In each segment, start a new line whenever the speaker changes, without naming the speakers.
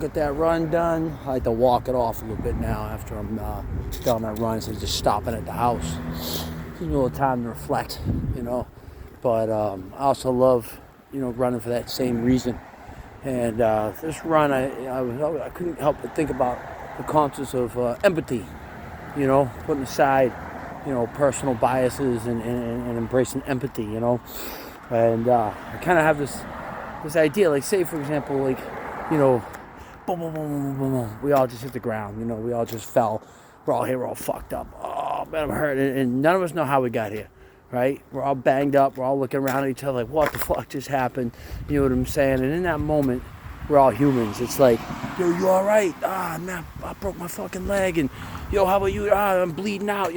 get that run done. I like to walk it off a little bit now after I'm done my run, instead of just stopping at the house. Gives me a little time to reflect, you know. But I also love, running for that same reason. And this run, I couldn't help but think about the concepts of empathy, putting aside, personal biases and embracing empathy, And I kind of have this idea, like, say, for example, like, boom, boom, boom, boom, boom, boom. We all just hit the ground, we all just fell. We're all here, we're all fucked up. Oh, man, I'm hurt. And none of us know how we got here, right? We're all banged up. We're all looking around at each other like, what the fuck just happened? You know what I'm saying? And in that moment, we're all humans. It's like, yo, you all right? Man, I broke my fucking leg. And, yo, how about you? I'm bleeding out,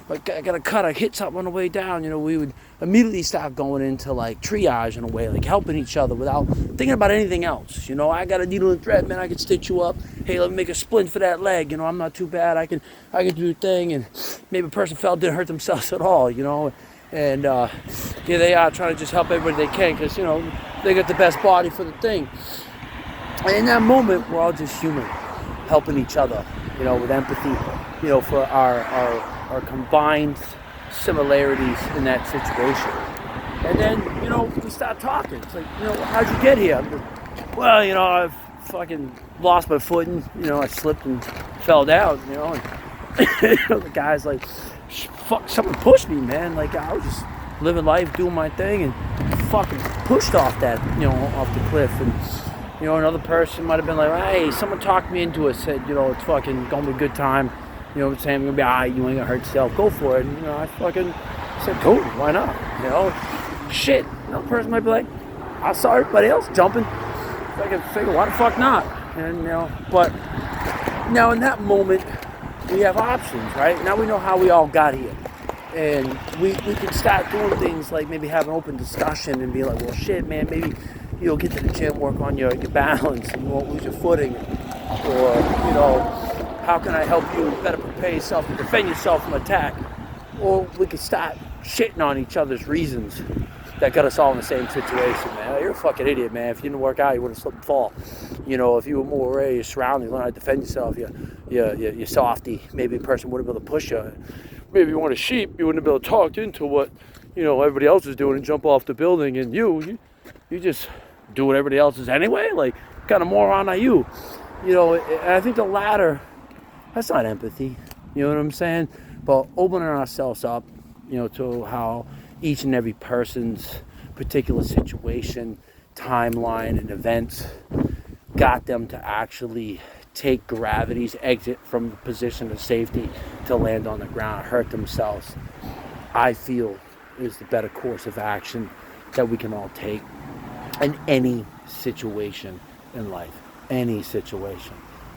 like, I got a cut. I hit something on the way down. We would immediately start going into, like, triage in a way, like helping each other without thinking about anything else. I got a needle and thread, man. I can stitch you up. Hey, let me make a splint for that leg. I'm not too bad. I can do a thing. And maybe a person fell, didn't hurt themselves at all, And here they are trying to just help everybody they can because, they got the best body for the thing. And in that moment, we're all just human, helping each other, with empathy, for our combined similarities in that situation. And then, we start talking. It's like, how'd you get here? Well, I've fucking lost my footing. I slipped and fell down, and the guy's like, fuck, someone pushed me, man. Like, I was just living life, doing my thing, and fucking pushed off that, off the cliff. And, another person might have been like, hey, someone talked me into it, said, it's fucking gonna be a good time. Saying, I'm gonna be all right, you ain't gonna hurt yourself, go for it. And, I fucking said, cool, why not? Shit. Another person might be like, I saw everybody else jumping. I can figure, why the fuck not? And, but now in that moment, we have options, right? Now we know how we all got here. And we can start doing things like maybe have an open discussion and be like, well, shit, man, maybe, get to the gym, work on your balance, and you won't lose your footing. Or, how can I help you better prepare yourself to defend yourself from attack? Or we could start shitting on each other's reasons that got us all in the same situation, man. You're a fucking idiot, man. If you didn't work out, you would have slipped and fall. If you were more aware of your surroundings, learn how to defend yourself, you're softy. Maybe a person wouldn't be able to push you. Maybe you weren't a sheep, you wouldn't be able to talk into what, everybody else is doing and jump off the building, and you just do what everybody else is anyway? Like, what kind of moron are you? And I think the latter, that's not empathy. You know what I'm saying? But opening ourselves up, to how each and every person's particular situation, timeline, and events got them to actually take gravity's exit from the position of safety to land on the ground, hurt themselves, I feel is the better course of action that we can all take in any situation in life. Any situation.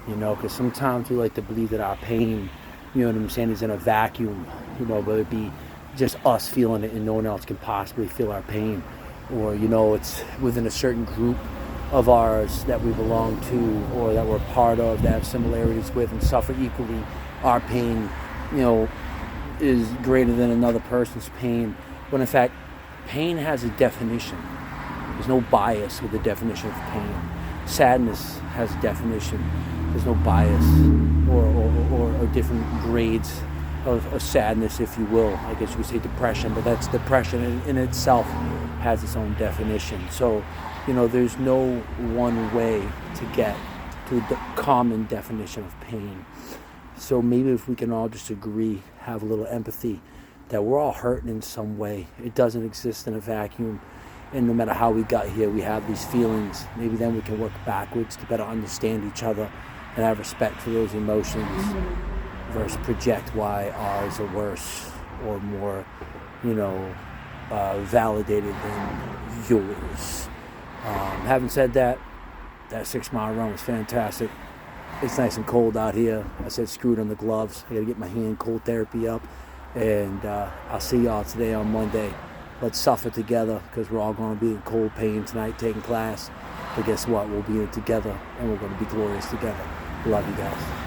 Because sometimes we like to believe that our pain, is in a vacuum, whether it be just us feeling it and no one else can possibly feel our pain. Or, it's within a certain group of ours that we belong to or that we're part of, that have similarities with and suffer equally. Our pain, is greater than another person's pain. When in fact, pain has a definition. There's no bias with the definition of pain. Sadness has a definition. There's no bias or different grades of sadness, if you will. I guess you could say depression, but that's depression in itself has its own definition. So, there's no one way to get to the common definition of pain. So maybe if we can all just agree, have a little empathy, that we're all hurting in some way. It doesn't exist in a vacuum. And no matter how we got here, we have these feelings. Maybe then we can work backwards to better understand each other and have respect for those emotions versus project why ours are worse or more, validated than yours. Having said that, that 6 mile run was fantastic. It's nice and cold out here. I said screw it on the gloves. I got to get my hand cold therapy up. And I'll see y'all today on Monday. Let's suffer together because we're all going to be in cold pain tonight taking class. But guess what? We'll be in it together and we're going to be glorious together. Love you guys.